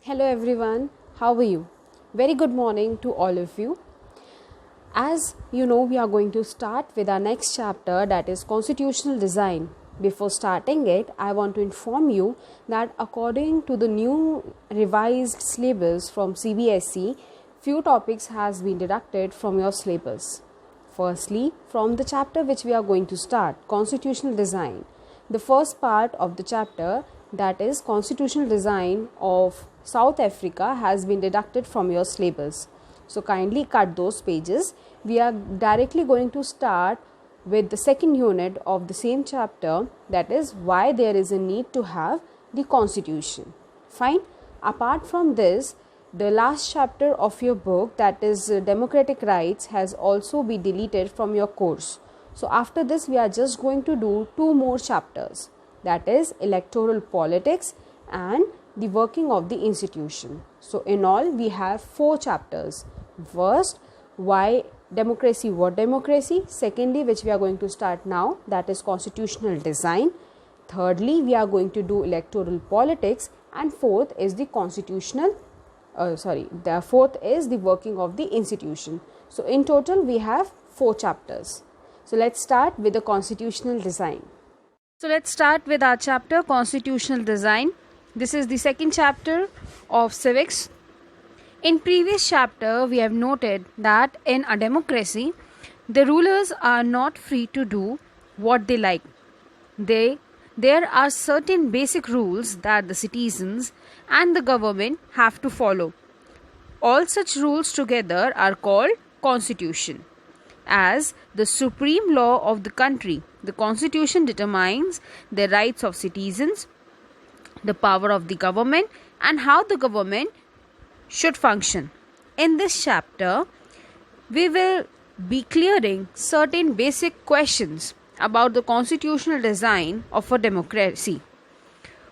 Hello everyone, how are you? Very good morning to all of you. As you know, we are going to start with our next chapter, that is constitutional design. Before starting it, I want to inform you that according to the new revised syllabus from CBSE, few topics has been deducted from your syllabus. Firstly, from the chapter which we are going to start, constitutional design, the first part of the chapter, that is constitutional design of South Africa, has been deducted from your syllabus. So kindly cut those pages. We are directly going to start with the second unit of the same chapter, that is why there is a need to have the constitution. Fine. Apart from this, the last chapter of your book, that is democratic rights, has also been deleted from your course. So after this, we are just going to do two more chapters, that is electoral politics and the working of the institution. So in all, we have four chapters. First, why democracy, what democracy. Secondly, which we are going to start now, that is constitutional design. Thirdly, we are going to do electoral politics, and fourth is the the fourth is the working of the institution. So in total, we have four chapters. So let's start with the constitutional design. So let's start with our chapter constitutional design. This is the second chapter of civics. In previous chapter, we have noted that in a democracy, the rulers are not free to do what they like. There are certain basic rules that the citizens and the government have to follow. All such rules together are called constitution. As the supreme law of the country, the constitution determines the rights of citizens, the power of the government, and how the government should function. In this chapter, we will be clearing certain basic questions about the constitutional design of a democracy.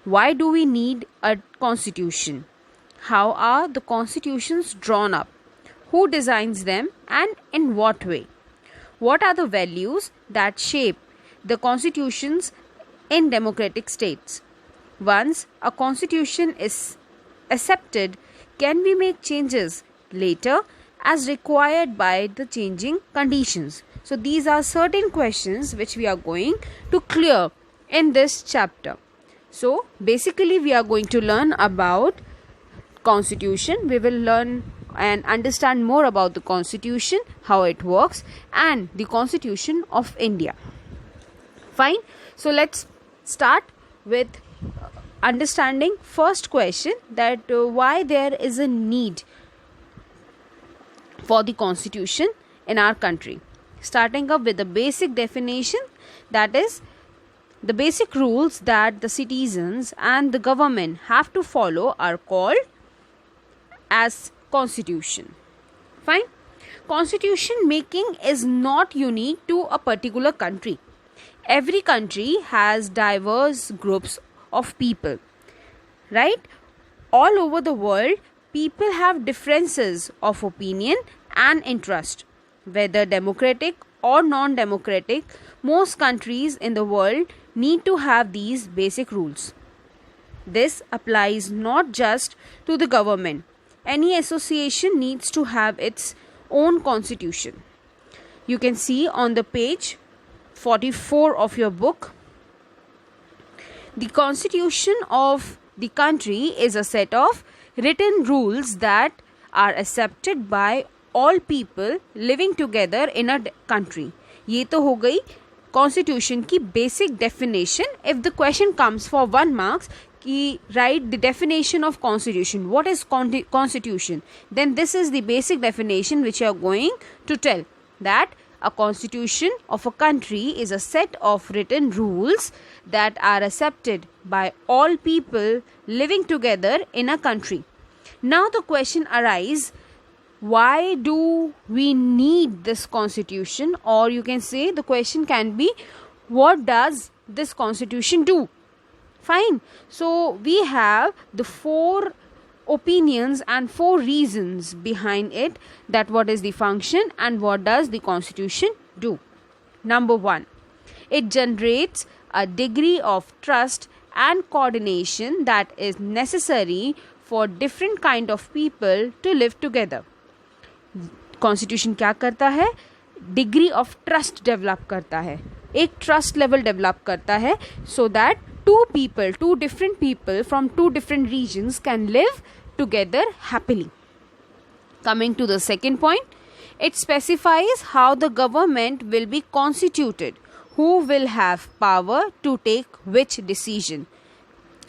Why do we need a constitution? How are the constitutions drawn up? Who designs them and in what way? What are the values that shape the constitutions in democratic states? Once a constitution is accepted, can we make changes later as required by the changing conditions? So these are certain questions which we are going to clear in this chapter. So basically we are going to learn about constitution. We will learn and understand more about the constitution, how it works, and the constitution of India. Fine. So let's start with understanding first question, that why there is a need for the constitution in our country. Starting up with the basic definition, that is the basic rules that the citizens and the government have to follow are called as constitution. Fine. Constitution making is not unique to a particular country. Every country has diverse groups of people, right? All over the world, people have differences of opinion and interest, whether democratic or non-democratic. Most countries in the world need to have these basic rules. This applies not just to the government. Any association needs to have its own constitution. You can see on the page 44 of your book, the constitution of the country is a set of written rules that are accepted by all people living together in a country. ये तो हो गई constitution की basic definition. If the question comes for 1 marks, write the definition of constitution. What is constitution? Then this is the basic definition which you are going to tell, that a constitution of a country is a set of written rules that are accepted by all people living together in a country. Now the question arises, why do we need this constitution? Or you can say the question can be, what does this constitution do? Fine. So we have the four opinions and four reasons behind it, that what is the function and what does the constitution do. Number 1, it generates a degree of trust and coordination that is necessary for different kind of people to live together. Constitution क्या करता है? Degree of trust develop करता है, एक trust level develop करता है, so that two different people from two different regions can live together happily. Coming to the second point, it specifies how the government will be constituted, who will have power to take which decision.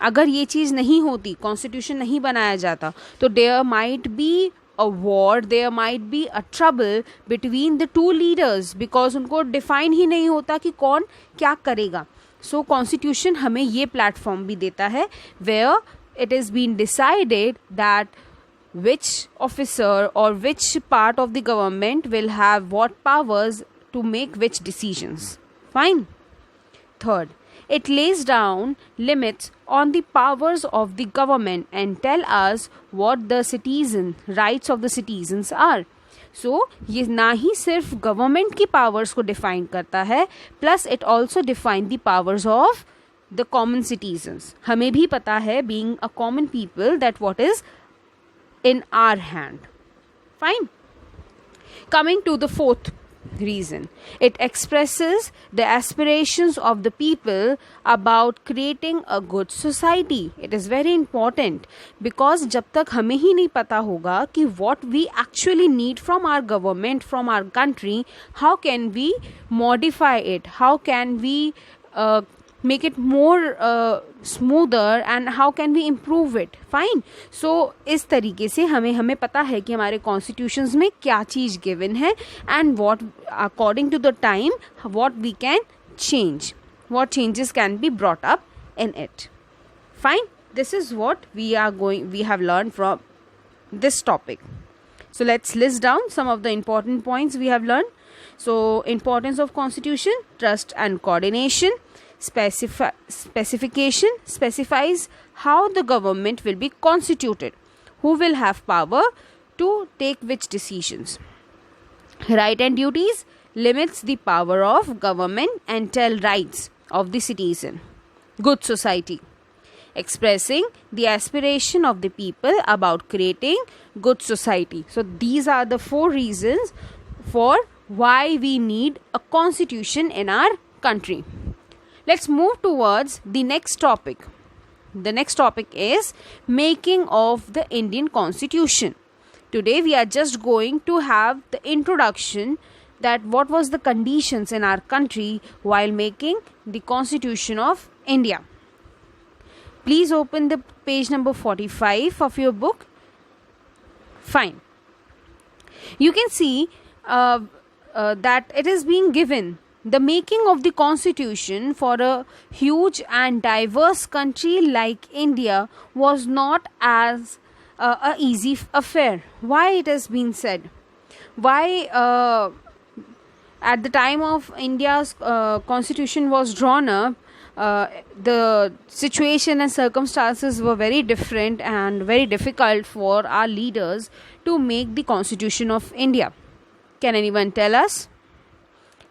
अगर ये चीज़ नहीं होती, constitution नहीं बनाया जाता, तो there might be a war, there might be a trouble between the two leaders, because उनको define ही नहीं होता कि कौन क्या करेगा. सो कॉन्स्टिट्यूशन हमें ये प्लेटफॉर्म भी देता है where it is being decided that which officer or which part of the government will have what powers to make which decisions. Fine. Third, it lays down limits on the powers of the government and tell us what the rights of the citizens are. So, ये ना ही सिर्फ government की powers को define करता है, plus it also define the powers of the common citizens. हमें भी पता है, being a common people, that what is in our hand. Fine. Coming to the fourth reason, it expresses the aspirations of the people about creating a good society. It is very important because जब तक हमें ही नहीं पता होगा कि what we actually need from our government, from our country, how can we modify it, how can we make it more smoother and how can we improve it. Fine. So इस तरीके से हमें पता है कि हमारे कॉन्स्टिट्यूशंस में क्या चीज़ गिवन है and what according to the time what we can change, what changes can be brought up in it. Fine. This is what we have learned from this topic. So let's list down some of the important points we have learned. So importance of constitution, trust and coordination. Specification specifies how the government will be constituted, who will have power to take which decisions. Right and duties limits the power of government and tell rights of the citizen. Good society, expressing the aspiration of the people about creating good society. So these are the 4 reasons for why we need a constitution in our country. Let's move towards the next topic. The next topic is making of the Indian Constitution. Today we are just going to have the introduction that what was the conditions in our country while making the Constitution of India. Please open the page number 45 of your book. Fine. You can see that it is being given. The making of the constitution for a huge and diverse country like India was not as a easy affair. Why it has been said? Why at the time of India's constitution was drawn up, the situation and circumstances were very different and very difficult for our leaders to make the constitution of India. Can anyone tell us?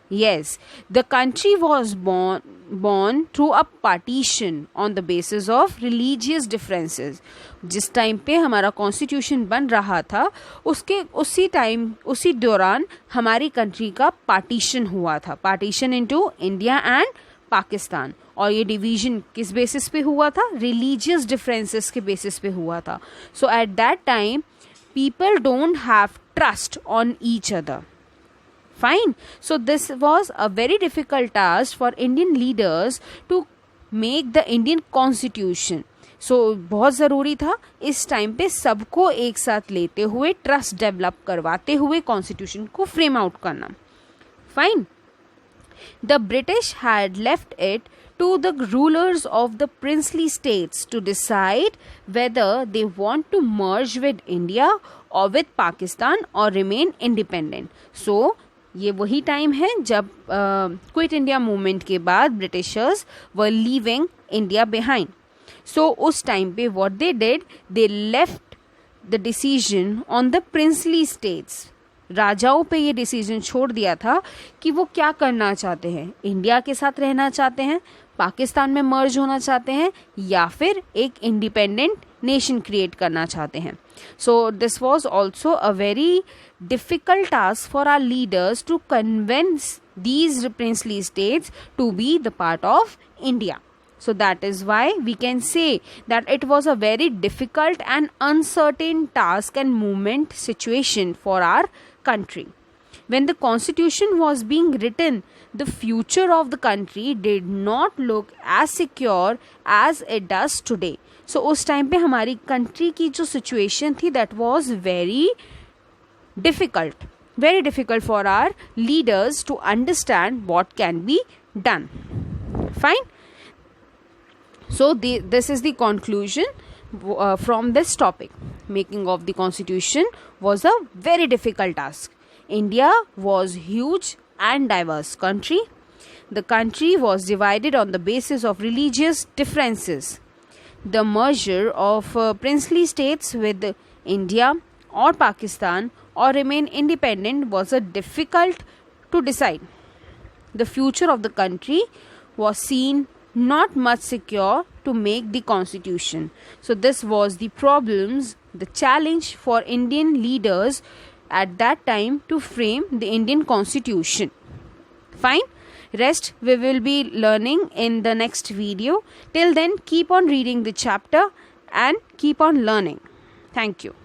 Yes, the country was born through a partition on the basis of religious differences. जिस time पे हमारा constitution बन रहा था, उसी दौरान हमारी country का पार्टीशन हुआ था, partition into India and Pakistan. और ये डिवीजन किस बेसिस पे हुआ था? रिलीजियस डिफरेंसेस के बेसिस पे हुआ था. So at that time people don't have trust on each other. Fine. So this was a very difficult task for Indian leaders to make the Indian Constitution. So बहुत ज़रूरी था इस time पे सबको एक साथ लेते हुए, ट्रस्ट डेवलप करवाते हुए कॉन्स्टिट्यूशन को फ्रेम आउट करना. Fine. The British had left it to the rulers of the princely states to decide whether they want to merge with India or with Pakistan or remain independent. So ये वही time है जब quit India movement के बाद Britishers were leaving India behind. So उस time पे what they did, they left the decision on the princely states. राजाओं पे ये डिसीजन छोड़ दिया था कि वो क्या करना चाहते हैं, इंडिया के साथ रहना चाहते हैं, पाकिस्तान में मर्ज होना चाहते हैं, या फिर एक इंडिपेंडेंट नेशन क्रिएट करना चाहते हैं. So this was also a very difficult task for our leaders to convince these princely states to be the part of India. So that is why we can say that it was a very difficult and uncertain task and movement situation for our country. When the constitution was being written, the future of the country did not look as secure as it does today. So उस time पे हमारी country की जो situation थी that was very difficult for our leaders to understand what can be done. Fine. So this is the conclusion from this topic. Making of the constitution was a very difficult task. India was huge and diverse country. The country was divided on the basis of religious differences. The merger of princely states with India or Pakistan or remain independent was a difficult to decide. The future of the country was seen not much secure to make the constitution. So this was the problems, the challenge for Indian leaders at that time to frame the Indian constitution. Fine. Rest we will be learning in the next video. Till then, keep on reading the chapter and keep on learning. Thank you.